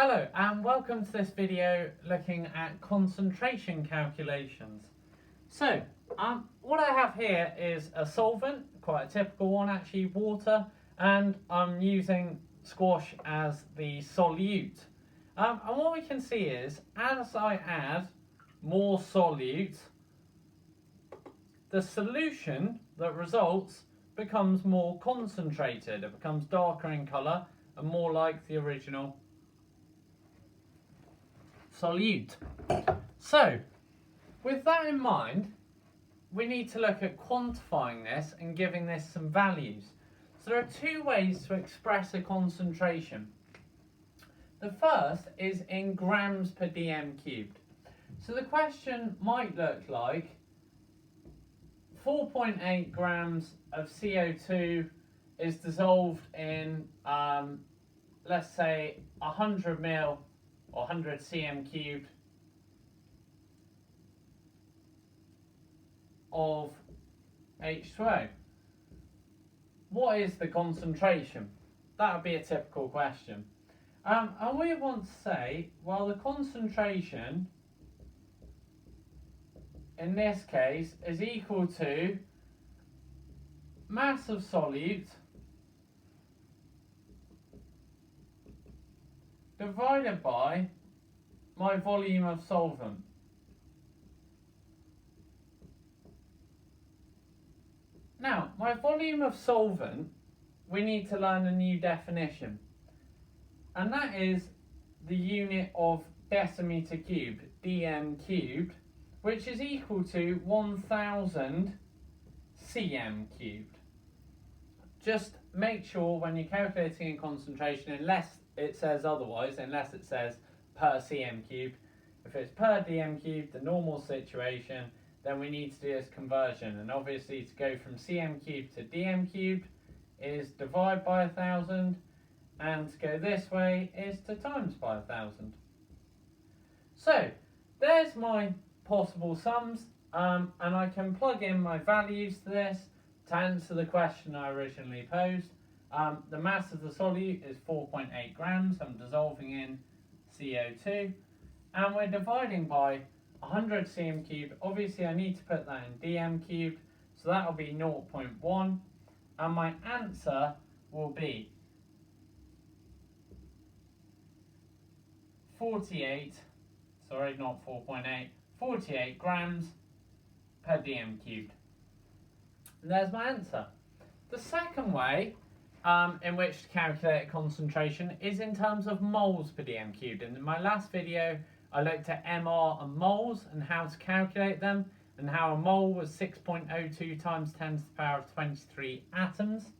Hello and welcome to this video looking at concentration calculations. So, what I have here is a solvent, quite a typical one actually, water, and I'm using squash as the solute. And what we can see is, as I add more solute, the solution that results becomes more concentrated. It becomes darker in colour and more like the original solute. So, with that in mind, we need to look at quantifying this and giving this some values. So there are two ways to express a concentration. The first is in grams per dm cubed. So the question might look like 4.8 grams of CO2 is dissolved in, let's say, 100 ml or 100 cm cubed of H2O. What is the concentration? That would be a typical question. And we want to say, well, the concentration in this case is equal to mass of solute divided by my volume of solvent. Now, my volume of solvent, we need to learn a new definition, and that is the unit of decimeter cubed, dm cubed, which is equal to 1000 cm cubed. Just make sure when you're calculating a concentration, unless it says otherwise, unless it says per cm cubed, if it's per dm cubed, the normal situation, then we need to do this conversion. And obviously to go from cm cubed to dm cubed is divide by 1000, and to go this way is to times by 1000. So there's my possible sums, and I can plug in my values to this to answer the question I originally posed. The mass of the solute is 4.8 grams. I'm dissolving in CO2, and we're dividing by 100 cm cubed. Obviously I need to put that in dm cubed, so that will be 0.1, and my answer will be 48 grams per dm cubed. And there's my answer. The second way in which to calculate a concentration is in terms of moles per dm cubed. And in my last video I looked at MR and moles and how to calculate them, and how a mole was 6.02 times 10 to the power of 23 atoms.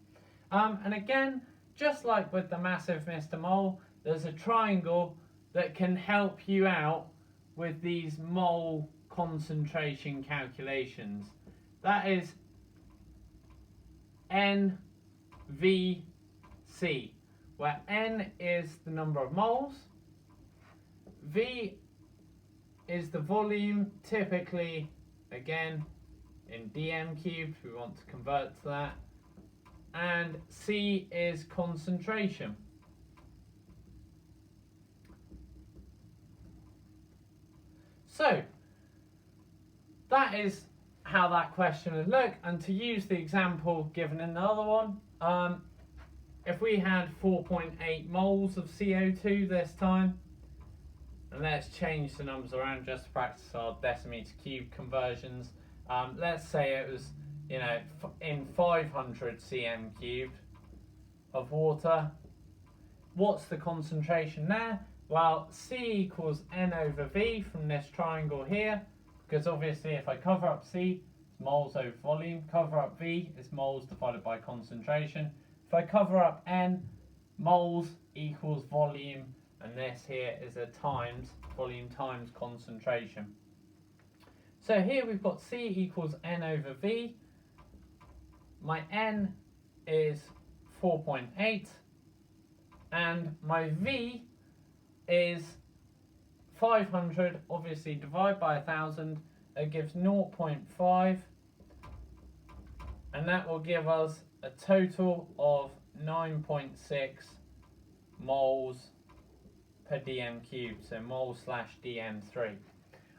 And again, just like with the massive Mr. Mole, there's a triangle that can help you out with these mole concentration calculations. That is NVC, where N is the number of moles, V is the volume, typically, again, in dm cubed, we want to convert to that, and C is concentration. So, that is how that question would look, and to use the example given in the other one, if we had 4.8 moles of CO2 this time, and let's change the numbers around just to practice our decimeter cube conversions. Let's say it was, in 500 cm cubed of water. What's the concentration there? Well, C equals N over V from this triangle here, because obviously if I cover up C, it's moles over volume. Cover up V is moles divided by concentration. If I cover up N, moles equals volume, and this here is a times, volume times concentration. So here we've got C equals N over V. My N is 4.8, and my V is 500, obviously divide by 1000, it gives 0.5, and that will give us a total of 9.6 moles per dm cubed, so moles slash dm3.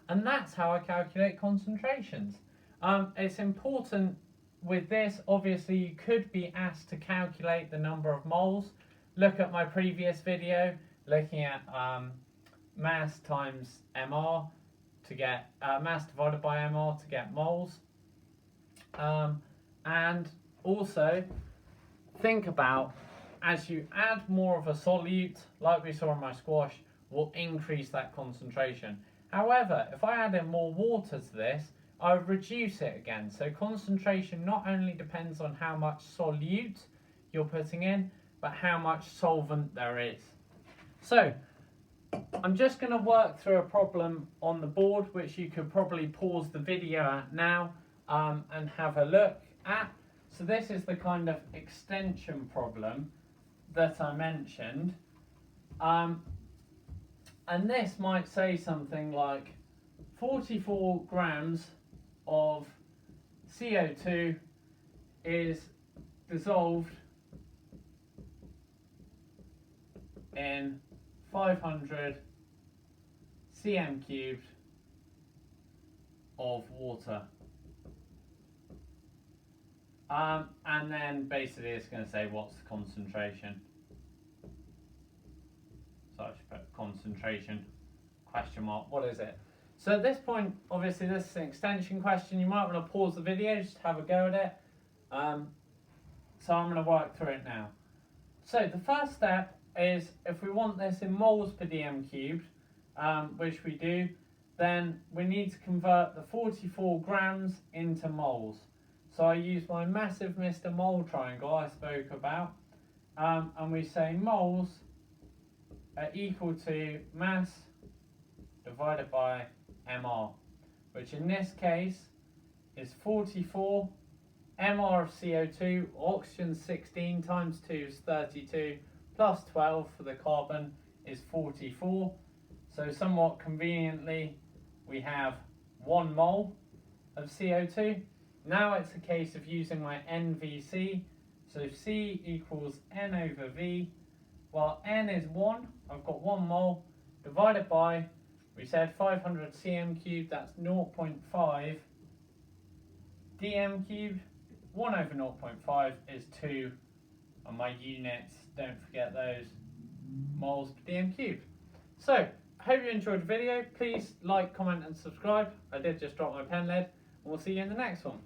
And that's how I calculate concentrations. It's important with this, obviously you could be asked to calculate the number of moles. Look at my previous video looking at mass times mR to get mass divided by mR to get moles. And also think about, as you add more of a solute, like we saw in my squash, will increase that concentration. However, if I add in more water to this, I would reduce it again. So concentration not only depends on how much solute you're putting in, but how much solvent there is. So I'm just going to work through a problem on the board, which you could probably pause the video at now and have a look at. So this is the kind of extension problem that I mentioned. And this might say something like 44 grams of CO2 is dissolved in 500 cm cubed of water. And then basically it's going to say what's the concentration. So I should put concentration, question mark, what is it? So at this point, obviously this is an extension question. You might want to pause the video, just have a go at it. So I'm going to work through it now. So the first step is, if we want this in moles per dm cubed, which we do, then we need to convert the 44 grams into moles. So I use my massive Mr. Mole triangle I spoke about, and we say moles are equal to mass divided by mR, which in this case is 44 mR of CO2, oxygen 16 times 2 is 32, plus 12 for the carbon is 44. So somewhat conveniently we have 1 mole of CO2. Now it's a case of using my NVC, so C equals N over V. Well, N is 1, I've got 1 mole, divided by, we said 500 cm cubed, that's 0.5 dm cubed. 1 over 0.5 is 2, and my units, don't forget those, moles per dm cubed. So, I hope you enjoyed the video. Please like, comment and subscribe. I did just drop my pen lid, and we'll see you in the next one.